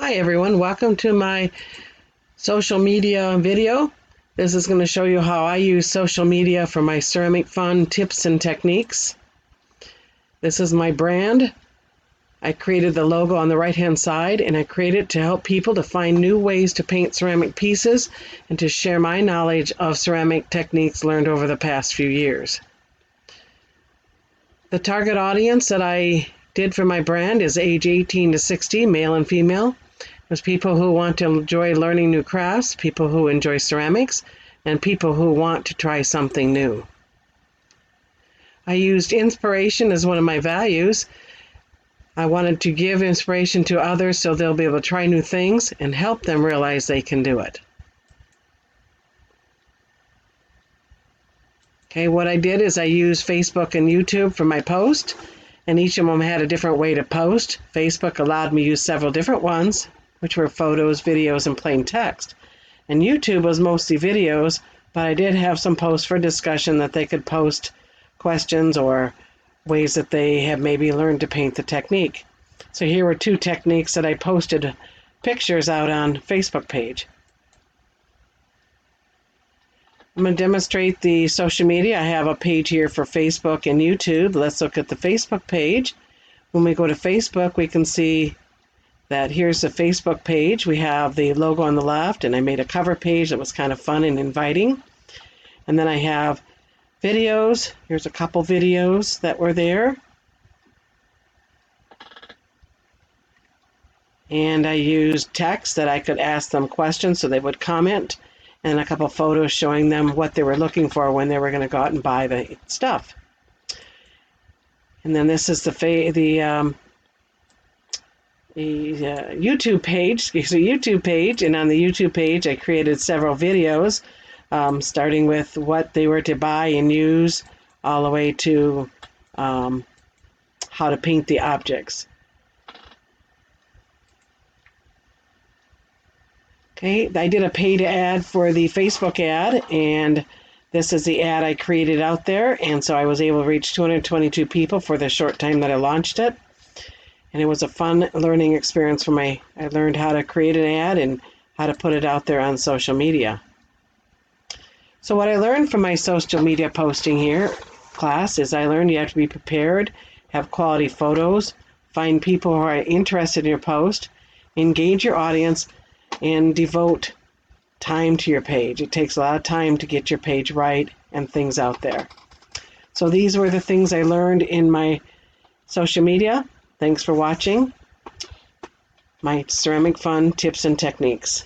Hi everyone, welcome to my social media video. This is going to show you how I use social media for my ceramic fun tips and techniques. This is my brand. I created the logo on the right hand side, and I created it to help people to find new ways to paint ceramic pieces and to share my knowledge of ceramic techniques learned over the past few years. The target audience that I did for my brand is age 18 to 60, male and female. There's people who want to enjoy learning new crafts, people who enjoy ceramics, and people who want to try something new. I used inspiration as one of my values. I wanted to give inspiration to others so they'll be able to try new things and help them realize they can do it. Okay, what I did is I used Facebook and YouTube for my post, and each of them had a different way to post. Facebook allowed me to use several different ones, which were photos, videos, and plain text. And YouTube was mostly videos, but I did have some posts for discussion that they could post questions or ways that they have maybe learned to paint the technique. So here were two techniques that I posted pictures out on Facebook page. I'm going to demonstrate the social media. I have a page here for Facebook and YouTube. Let's look at the Facebook page. When we go to Facebook, we can see that here's the Facebook page. We have the logo on the left, and I made a cover page that was kind of fun and inviting. And then I have videos. Here's a couple videos that were there. And I used text that I could ask them questions so they would comment, and a couple photos showing them what they were looking for when they were going to go out and buy the stuff. And then this is the YouTube page. It's a YouTube page, and on the YouTube page I created several videos, starting with what they were to buy and use, all the way to how to paint the objects. Okay, I did a paid ad for the Facebook ad, and this is the ad I created out there, and so I was able to reach 222 people for the short time that I launched it. And it was a fun learning experience for me. I learned how to create an ad and how to put it out there on social media. So what I learned from my social media posting here class is I learned you have to be prepared, have quality photos, find people who are interested in your post, engage your audience, and devote time to your page. It takes a lot of time to get your page right and things out there. So these were the things I learned in my social media. Thanks for watching my ceramic fun tips and techniques.